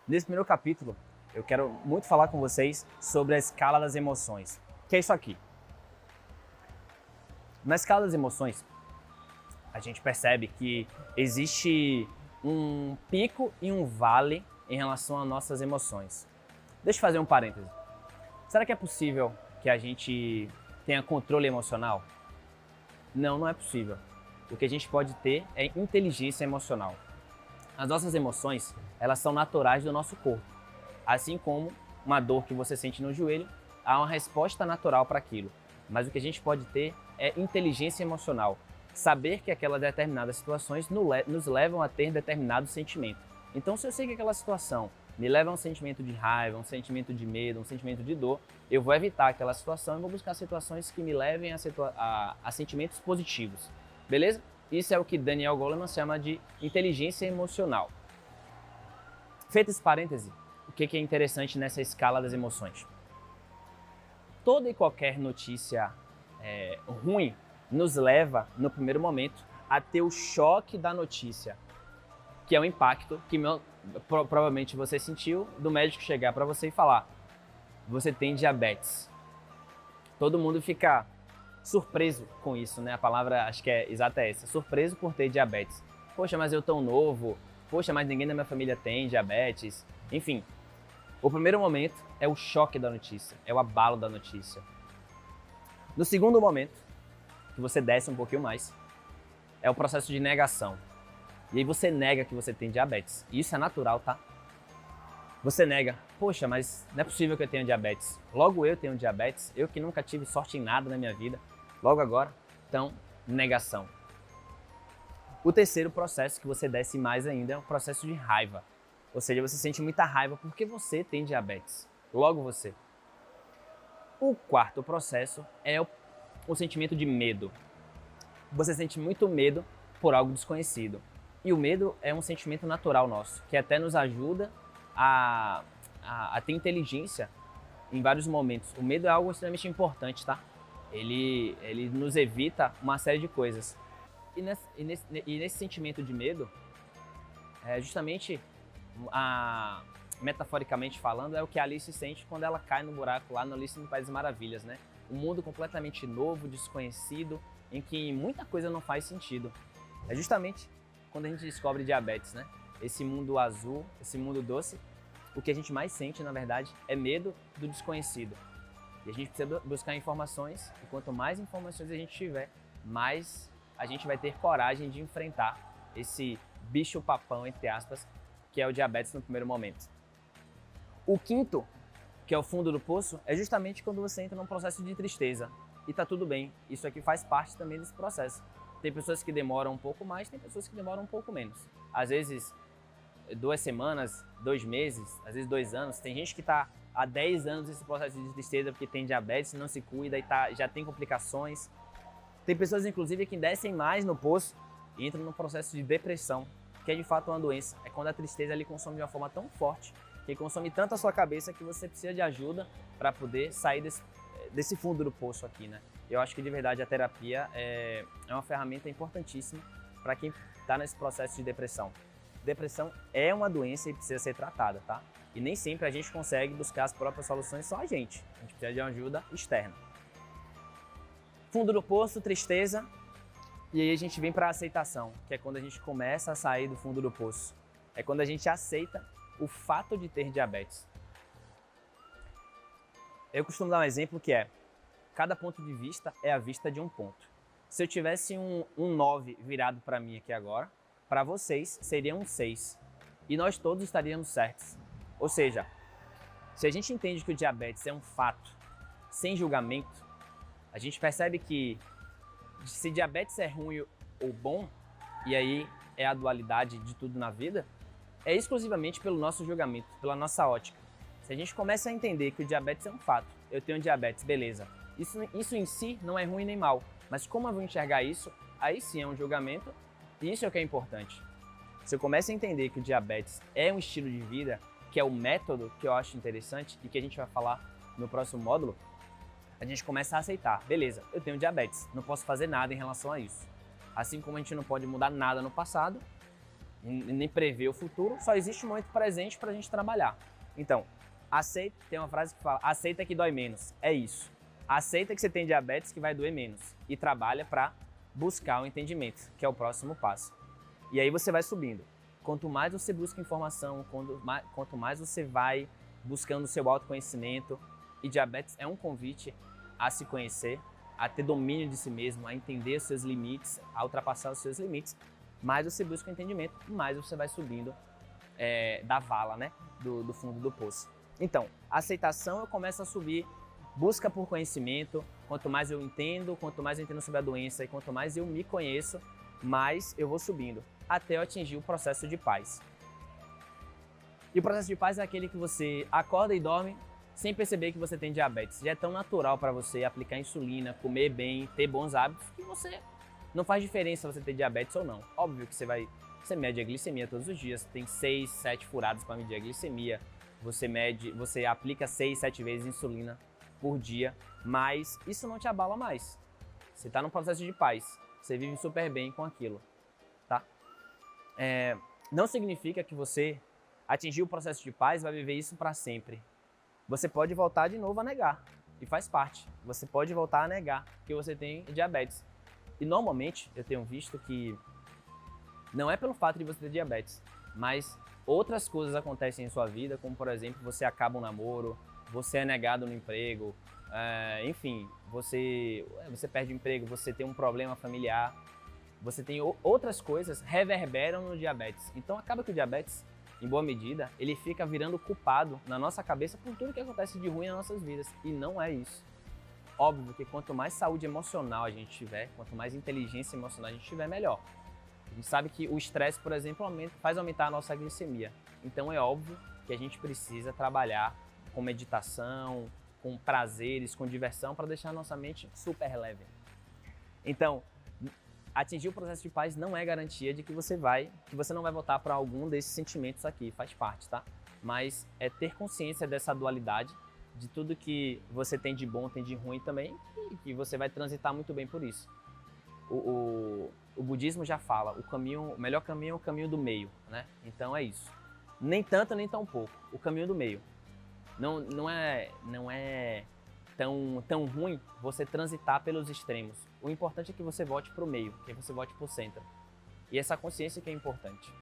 Nesse primeiro capítulo, eu quero muito falar com vocês sobre a escala das emoções, que é isso aqui. Na escala das emoções, a gente percebe que existe um pico e um vale em relação às nossas emoções. Deixa eu fazer um parêntese. Será que é possível que a gente tenha controle emocional? Não, não é possível. O que a gente pode ter é inteligência emocional. As nossas emoções, elas são naturais do nosso corpo. Assim como uma dor que você sente no joelho, há uma resposta natural para aquilo. Mas o que a gente pode ter é inteligência emocional. Saber que aquelas determinadas situações nos levam a ter determinado sentimento. Então, se eu sei que aquela situação me leva a um sentimento de raiva, um sentimento de medo, um sentimento de dor, eu vou evitar aquela situação e vou buscar situações que me levem a sentimentos positivos. Beleza? Isso é o que Daniel Goleman chama de inteligência emocional. Feito esse parêntese, o que é interessante nessa escala das emoções? Toda e qualquer notícia ruim nos leva, no primeiro momento, a ter o choque da notícia, que é o impacto que provavelmente você sentiu do médico chegar para você e falar: você tem diabetes. Todo mundo fica surpreso com isso, né? A palavra acho que é exata essa, surpreso por ter diabetes. Poxa, mas eu tão novo, poxa, mas ninguém da minha família tem diabetes. Enfim, o primeiro momento é o choque da notícia, é o abalo da notícia. No segundo momento, que você desce um pouquinho mais, é o processo de negação. E aí você nega que você tem diabetes. E isso é natural, tá? Você nega, poxa, mas não é possível que eu tenha diabetes. Logo eu tenho diabetes, eu que nunca tive sorte em nada na minha vida. Logo agora, então, negação. O terceiro processo que você desce mais ainda é o processo de raiva. Ou seja, você sente muita raiva porque você tem diabetes. Logo você. O quarto processo é o sentimento de medo. Você sente muito medo por algo desconhecido. E o medo é um sentimento natural nosso, que até nos ajuda a ter inteligência em vários momentos. O medo é algo extremamente importante, tá? Ele nos evita uma série de coisas. E nesse sentimento de medo, justamente, metaforicamente falando, é o que a Alice sente quando ela cai no buraco lá no Alice no País das Maravilhas, né? Um mundo completamente novo, desconhecido, em que muita coisa não faz sentido. É justamente quando a gente descobre diabetes, né? Esse mundo azul, esse mundo doce, o que a gente mais sente, na verdade, é medo do desconhecido. E a gente precisa buscar informações, e quanto mais informações a gente tiver, mais a gente vai ter coragem de enfrentar esse bicho-papão, entre aspas, que é o diabetes no primeiro momento. O quinto, que é o fundo do poço, é justamente quando você entra num processo de tristeza. E tá tudo bem, isso aqui faz parte também desse processo. Tem pessoas que demoram um pouco mais, tem pessoas que demoram um pouco menos. Às vezes, 2 semanas, 2 meses, às vezes 2 anos. Tem gente que tá há 10 anos nesse processo de tristeza porque tem diabetes, não se cuida e já tem complicações. Tem pessoas, inclusive, que descem mais no poço e entram num processo de depressão, que é de fato uma doença. É quando a tristeza ele consome de uma forma tão forte, que consome tanto a sua cabeça que você precisa de ajuda para poder sair desse fundo do poço aqui, né? Eu acho que de verdade a terapia é uma ferramenta importantíssima para quem está nesse processo de depressão. Depressão é uma doença e precisa ser tratada, tá? E nem sempre a gente consegue buscar as próprias soluções só a gente precisa de uma ajuda externa. Fundo do poço, tristeza, e aí a gente vem para a aceitação, que é quando a gente começa a sair do fundo do poço. É quando a gente aceita o fato de ter diabetes. Eu costumo dar um exemplo que é: cada ponto de vista é a vista de um ponto. Se eu tivesse um 9 virado para mim aqui agora, para vocês seria um 6. E nós todos estaríamos certos. Ou seja, se a gente entende que o diabetes é um fato, sem julgamento, a gente percebe que se diabetes é ruim ou bom, e aí é a dualidade de tudo na vida, é exclusivamente pelo nosso julgamento, pela nossa ótica. Se a gente começa a entender que o diabetes é um fato, eu tenho diabetes, beleza. Isso em si não é ruim nem mal, mas como eu vou enxergar isso, aí sim é um julgamento, e isso é o que é importante. Se eu começo a entender que o diabetes é um estilo de vida, que é o método que eu acho interessante e que a gente vai falar no próximo módulo, a gente começa a aceitar, beleza, eu tenho diabetes, não posso fazer nada em relação a isso. Assim como a gente não pode mudar nada no passado, e nem prever o futuro, só existe o momento presente para a gente trabalhar. Então, aceita, tem uma frase que fala, aceita que dói menos, é isso. Aceita que você tem diabetes que vai doer menos e trabalha para buscar o entendimento, que é o próximo passo. E aí você vai subindo. Quanto mais você busca informação, quanto mais você vai buscando o seu autoconhecimento, e diabetes é um convite a se conhecer, a ter domínio de si mesmo, a entender os seus limites, a ultrapassar os seus limites, mais você busca o entendimento, mais você vai subindo da vala, né? Do fundo do poço. Então, aceitação, eu começo a subir, busca por conhecimento, quanto mais eu entendo sobre a doença e quanto mais eu me conheço, mais eu vou subindo, até eu atingir o processo de paz. E o processo de paz é aquele que você acorda e dorme sem perceber que você tem diabetes. Já é tão natural para você aplicar insulina, comer bem, ter bons hábitos, que você não faz diferença você ter diabetes ou não. Óbvio que você mede a glicemia todos os dias, tem 6, 7 furadas para medir a glicemia, você aplica 6, 7 vezes insulina por dia, mas isso não te abala mais. Você está num processo de paz, você vive super bem com aquilo, tá? Não significa que você atingir o processo de paz vai viver isso para sempre. Você pode voltar de novo a negar, e faz parte. Você pode voltar a negar que você tem diabetes. E normalmente eu tenho visto que não é pelo fato de você ter diabetes, mas outras coisas acontecem em sua vida, como por exemplo, você acaba um namoro, você é negado no emprego, enfim, você perde o emprego, você tem um problema familiar, você tem outras coisas reverberam no diabetes. Então acaba que o diabetes, em boa medida, ele fica virando culpado na nossa cabeça por tudo que acontece de ruim nas nossas vidas. E não é isso. Óbvio que quanto mais saúde emocional a gente tiver, quanto mais inteligência emocional a gente tiver, melhor. A gente sabe que o estresse, por exemplo, faz aumentar a nossa glicemia. Então é óbvio que a gente precisa trabalhar com meditação, com prazeres, com diversão, para deixar a nossa mente super leve. Então, atingir o processo de paz não é garantia de que você não vai voltar para algum desses sentimentos aqui, faz parte, tá? Mas é ter consciência dessa dualidade, de tudo que você tem de bom, tem de ruim também, e que você vai transitar muito bem por isso. O budismo já fala, o melhor caminho é o caminho do meio, né? Então é isso. Nem tanto, nem tão pouco, o caminho do meio. Não é tão ruim você transitar pelos extremos. O importante é que você volte para o meio, que você volte para o centro. E essa consciência que é importante.